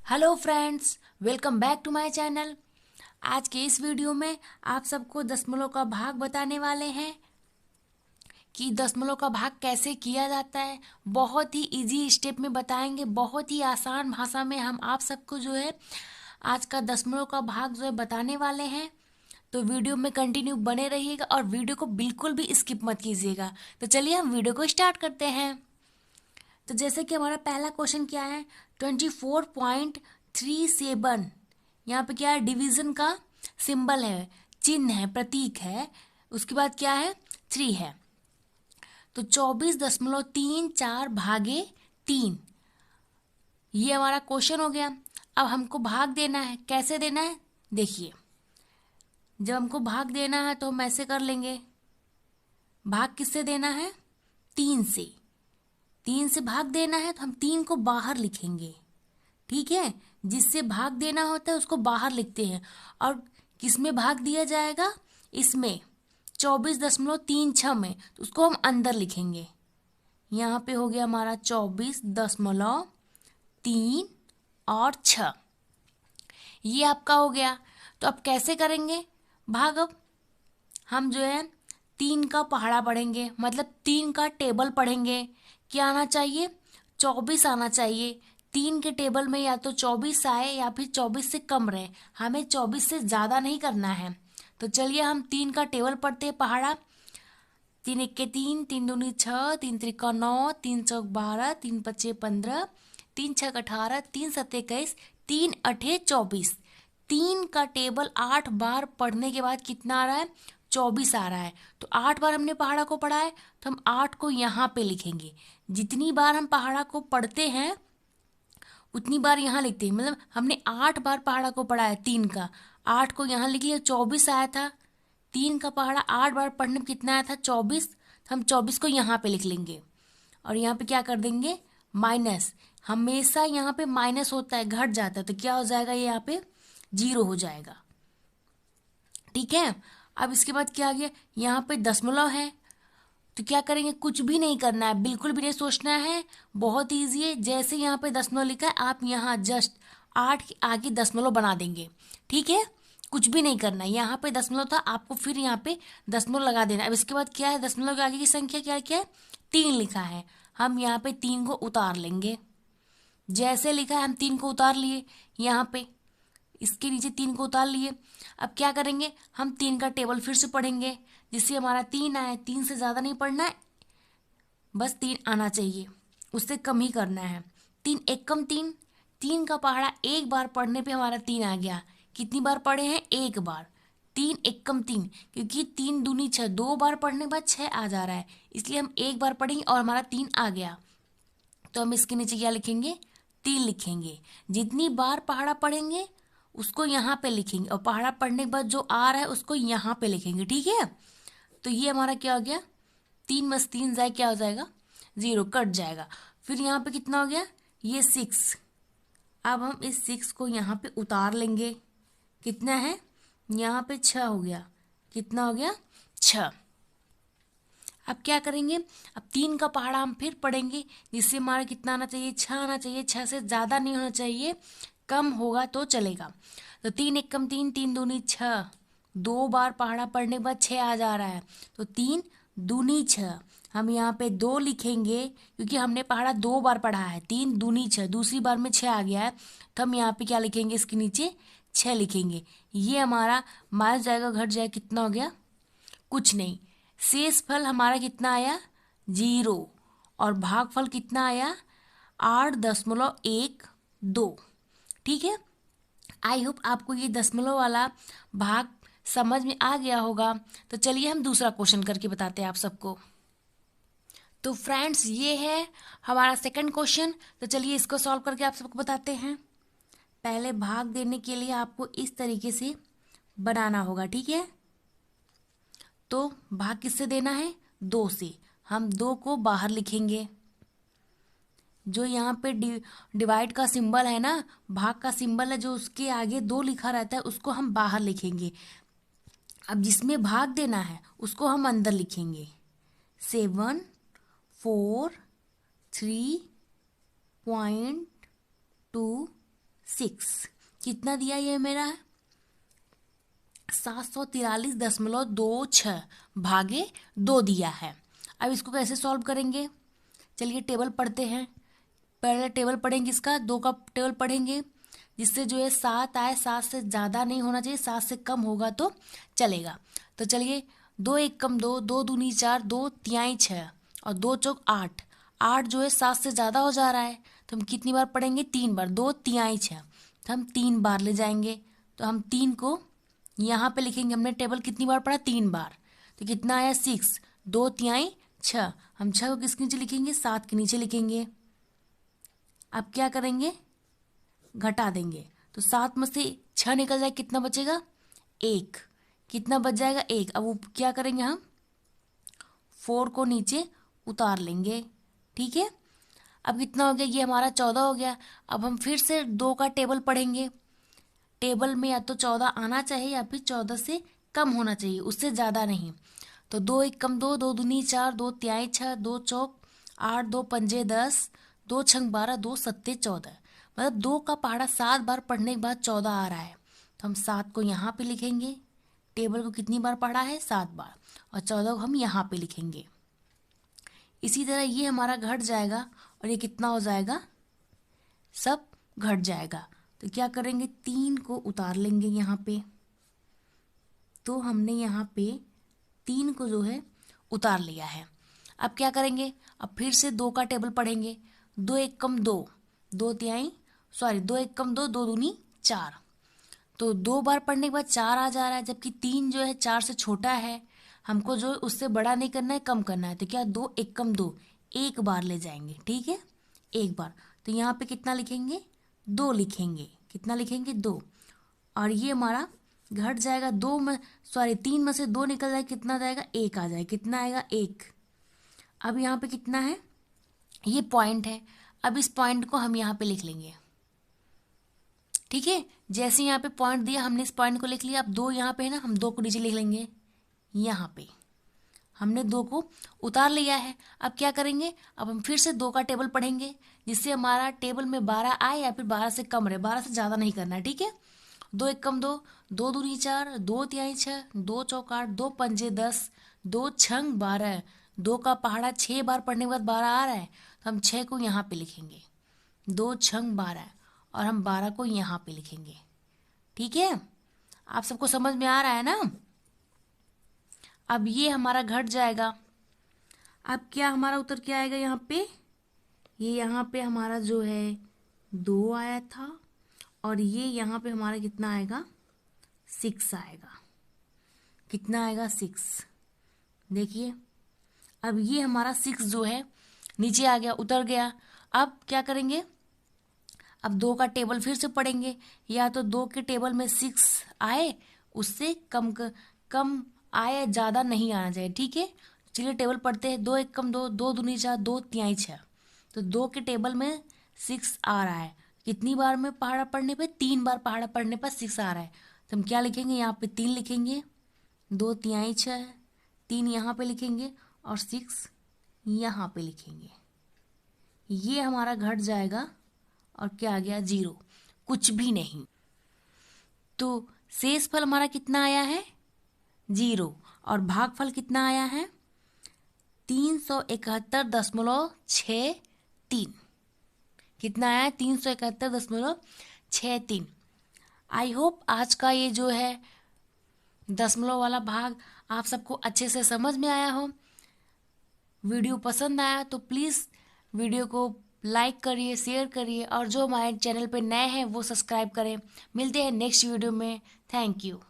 Hello friends, welcome back to my channel. आज के इस वीडियो में आप सबको दशमलव का भाग बताने वाले हैं कि दशमलव का भाग कैसे किया जाता है। बहुत ही इजी स्टेप में बताएंगे, बहुत ही आसान भाषा में हम आप सबको जो है आज का दशमलव का भाग जो है बताने वाले हैं। तो वीडियो में कंटिन्यू बने रहिएगा और वीडियो को बिल्कुल भी स्किप मत कीजिएगा। तो चलिए हम वीडियो को स्टार्ट करते हैं। तो जैसे कि हमारा पहला क्वेश्चन क्या है, 24.37। यहाँ पे क्या है, डिवीजन का सिंबल है, चिन्ह है, प्रतीक है। उसके बाद क्या है, 3 है। तो 24.34 भागे 3, ये हमारा क्वेश्चन हो गया। अब हमको भाग देना है, कैसे देना है देखिए। जब हमको भाग देना है तो हम ऐसे कर लेंगे, भाग किससे देना है, 3 से। 3 से भाग देना है तो हम 3 को बाहर लिखेंगे, ठीक है। जिससे भाग देना होता है उसको बाहर लिखते हैं। और किसमें भाग दिया जाएगा, इसमें 24.36 में, तो उसको हम अंदर लिखेंगे। यहाँ पे हो गया हमारा 24.3 और 6, ये आपका हो गया। तो अब कैसे करेंगे भाग। अब हम जो है 3 का पहाड़ा पढ़ेंगे, मतलब 3 का टेबल पढ़ेंगे। क्या आना चाहिए, 24 आना चाहिए। 3 के टेबल में या तो 24 आए या फिर 24 से कम रहे, हमें 24 से ज़्यादा नहीं करना है। तो चलिए हम 3 का टेबल पढ़ते हैं, पहाड़ा। 3 1 3, 3 2 6, 3 3 9, 3 4 12, 3 5 15, 3 6 18, 3 7 21, 3 8 24। 3 का टेबल 8 बार पढ़ने के बाद कितना आ रहा है, 24 आ रहा है। तो 8 बार हमने पहाड़ा को पढ़ा है तो हम 8 को यहाँ पे लिखेंगे। जितनी बार हम पहाड़ा को पढ़ते हैं उतनी बार यहाँ लिखते हैं। मतलब हमने 8 बार पहाड़ा को पढ़ा है 3 का, 8 को यहाँ लिख लिया, 24 आया था। 3 का पहाड़ा 8 बार पढ़ने में कितना आया था, 24। तो हम 24 को यहाँ पे लिख लेंगे और यहाँ पे क्या कर देंगे, माइनस। हमेशा यहाँ पे माइनस होता है, घट जाता है, तो क्या हो जाएगा, ये यहाँ पे 0 हो जाएगा, ठीक है। अब इसके बाद क्या आ गया, यहाँ पे दशमलव है। तो क्या करेंगे, कुछ भी नहीं करना है, बिल्कुल भी नहीं सोचना है, बहुत ईजी है। जैसे यहाँ पे दशमलव लिखा है, आप यहाँ जस्ट 8 के आगे दशमलव बना देंगे, ठीक है। कुछ भी नहीं करना है, यहाँ पे दशमलव था, आपको फिर यहाँ पे दशमलव लगा देना। अब इसके बाद क्या है, दशमलव के आगे की संख्या क्या क्या है, 3 लिखा है। हम यहाँ पे 3 को उतार लेंगे। जैसे लिखा है हम 3 को उतार लिए, यहाँ पे इसके नीचे 3 को उतार लिए। अब क्या करेंगे, हम 3 का टेबल फिर से पढ़ेंगे, जिससे हमारा 3 आए। 3 से ज़्यादा नहीं पढ़ना है, बस 3 आना चाहिए, उससे कम ही करना है। 3 1 कम 3। 3 का पहाड़ा एक बार पढ़ने पे हमारा 3 आ गया। कितनी बार पढ़े हैं, एक बार। 3 1 कम 3, क्योंकि 3 दूनी 6, 2 बार पढ़ने के बाद 6 आ जा रहा है, इसलिए हम एक बार पढ़ेंगे और हमारा 3 आ गया। तो हम इसके नीचे क्या लिखेंगे, 3 लिखेंगे। जितनी बार पहाड़ा पढ़ेंगे उसको यहाँ पे लिखेंगे, और पहाड़ा पढ़ने के बाद जो आ रहा है उसको यहाँ पे लिखेंगे, ठीक है। तो ये हमारा क्या हो गया, 3 + 3 जाए क्या हो जाएगा, 0, कट जाएगा। फिर यहाँ पे कितना हो गया, ये 6। अब हम इस 6 को यहाँ पे उतार लेंगे। कितना है, यहाँ पे 6 हो गया। कितना हो गया, 6। अब क्या करेंगे, अब 3 का पहाड़ा हम फिर पढ़ेंगे, जिससे हमारा कितना आना चाहिए, 6 आना चाहिए। 6 से ज़्यादा नहीं होना चाहिए, कम होगा तो चलेगा। तो 3 1 कम 3, 3 दूनी 6। 2 बार पहाड़ा पढ़ने के बाद 6 आ जा रहा है, तो 3 दूनी 6। हम यहाँ पे 2 लिखेंगे, क्योंकि हमने पहाड़ा 2 बार पढ़ा है। 3 दूनी 6, दूसरी बार में 6 आ गया है, तो हम यहाँ पे क्या लिखेंगे, इसके नीचे 6 लिखेंगे। ये हमारा माइनस जाएगा, घट जाएगा, कितना हो गया, कुछ नहीं। शेष फल हमारा कितना आया, 0। और भागफल कितना आया, 8.12। ठीक है। आई होप आपको ये दशमलव वाला भाग समझ में आ गया होगा। तो चलिए हम दूसरा क्वेश्चन करके बताते हैं आप सबको। तो फ्रेंड्स, ये है हमारा सेकंड क्वेश्चन। तो चलिए इसको सॉल्व करके आप सबको बताते हैं। पहले भाग देने के लिए आपको इस तरीके से बनाना होगा, ठीक है। तो भाग किससे देना है, 2 से। हम 2 को बाहर लिखेंगे। जो यहाँ पे डिवाइड का सिंबल है ना, भाग का सिंबल है, जो उसके आगे 2 लिखा रहता है उसको हम बाहर लिखेंगे। अब जिसमें भाग देना है उसको हम अंदर लिखेंगे। 7 4 3.2 6। कितना दिया ये मेरा 743.26 भागे 2 दिया है। अब इसको कैसे सॉल्व करेंगे, चलिए टेबल पढ़ते हैं। पहले टेबल पढ़ेंगे, इसका 2 का टेबल पढ़ेंगे, जिससे जो है 7 आए। 7 से ज़्यादा नहीं होना चाहिए, 7 से कम होगा तो चलेगा। तो चलिए 2 1 कम 2, 2 दूनी 4, 2 तिहाई 6 और 2 चौक 8। 8 जो है 7 से ज़्यादा हो जा रहा है, तो हम कितनी बार पढ़ेंगे, 3 बार। 2 तिहाई 6 तो हम 3 बार ले जाएंगे। तो हम 3 को यहाँ पे लिखेंगे। हमने टेबल कितनी बार पढ़ा, 3 बार। तो कितना आया 6, 2 तिहाई 6। हम 6 को किसके नीचे लिखेंगे, 7 के नीचे लिखेंगे। अब क्या करेंगे, घटा देंगे। तो 7 में से 6 निकल जाए, कितना बचेगा 1। कितना बच जाएगा 1। अब वो क्या करेंगे, हम 4 को नीचे उतार लेंगे। ठीक है, अब कितना हो गया, ये हमारा 14 हो गया। अब हम फिर से 2 का टेबल पढ़ेंगे। टेबल में या तो 14 आना चाहिए या फिर 14 से कम होना चाहिए, उससे ज़्यादा नहीं। तो 2 1 कम 2, 2 दूनी 4, 2 तिहाई 6, 2 चौक 8, 2 पंजे 10, 2 छंग 12, 2 सत्ते 14। मतलब 2 का पहाड़ा 7 बार पढ़ने के बाद 14 आ रहा है। तो हम 7 को यहाँ पे लिखेंगे। टेबल को कितनी बार पढ़ा है, 7 बार। और 14 को हम यहाँ पे लिखेंगे। इसी तरह ये हमारा घट जाएगा और ये कितना हो जाएगा, सब घट जाएगा। तो क्या करेंगे, 3 को उतार लेंगे यहाँ पे। तो हमने यहाँ पे 3 को जो है उतार लिया है। अब क्या करेंगे, अब फिर से 2 का टेबल पढ़ेंगे। 2 1 कम 2, 2 तिहाई 2 1 कम 2, 2 दूनी 4। तो 2 बार पढ़ने के बाद 4 आ जा रहा है, जबकि 3 जो है 4 से छोटा है। हमको जो है उससे बड़ा नहीं करना है, कम करना है। तो क्या 2 1 कम 2, 1 बार ले जाएंगे। ठीक है, 1 बार। तो यहाँ पे कितना लिखेंगे, 2 लिखेंगे। कितना लिखेंगे, 2। और ये हमारा घट जाएगा। 3 में से 2 निकल जाए, कितना जाएगा, 1 आ जाए। कितना आएगा, 1। अब यहाँ पे कितना है, ये पॉइंट है। अब इस पॉइंट को हम यहाँ पे लिख लेंगे। ठीक है, जैसे यहाँ पे पॉइंट दिया, हमने इस पॉइंट को लिख लिया। अब 2 यहाँ पे है ना, हम 2 को नीचे लिख लेंगे। यहाँ पे हमने 2 को उतार लिया है। अब क्या करेंगे, अब हम फिर से 2 का टेबल पढ़ेंगे, जिससे हमारा टेबल में 12 आए या फिर 12 से कम रहे। 12 से ज़्यादा नहीं करना है। ठीक है, 2 1 कम 2, 2 दूनी 4, 2 तिहाई 6, 2 चौक 8, 2 पंजे 10, 2 छंग 12। 2 का पहाड़ा 6 बार पढ़ने के बाद 12 आ रहा है, तो हम 6 को यहाँ पे लिखेंगे। 2 छंग 12 और हम 12 को यहाँ पे लिखेंगे। ठीक है, आप सबको समझ में आ रहा है ना। अब ये हमारा घट जाएगा। अब क्या हमारा उत्तर क्या आएगा यहाँ पे, ये यहाँ पे हमारा जो है 2 आया था, और ये यहाँ पे हमारा कितना आएगा, 6 आएगा। कितना आएगा, 6। देखिए, अब ये हमारा 6 जो है नीचे आ गया, उतर गया। अब क्या करेंगे, अब 2 का टेबल फिर से पढ़ेंगे। या तो 2 के टेबल में 6 आए, उससे कम आए, ज़्यादा नहीं आना चाहिए। ठीक है, चलिए टेबल पढ़ते हैं। 2 1 कम 2, 2 दूनी 4, 2 तिहाई 6। तो 2 के टेबल में 6 आ रहा है। कितनी बार में पहाड़ा पढ़ने पे, 3 बार पहाड़ा पढ़ने पर 6 आ रहा है। तो हम क्या लिखेंगे, यहाँ पे 3 लिखेंगे। 2 तिहाई 6, 3 यहाँ पे लिखेंगे और 6 यहाँ पे लिखेंगे। ये हमारा घट जाएगा और क्या आ गया, 0, कुछ भी नहीं। तो शेष फल हमारा कितना आया है, 0। और भागफल कितना आया है, 371.63। कितना आया है, 371.63। आई होप आज का ये जो है दशमलव वाला भाग आप सबको अच्छे से समझ में आया हो। वीडियो पसंद आया तो प्लीज़ वीडियो को लाइक करिए, शेयर करिए, और जो हमारे चैनल पे नए हैं वो सब्सक्राइब करें। मिलते हैं नेक्स्ट वीडियो में। Thank you.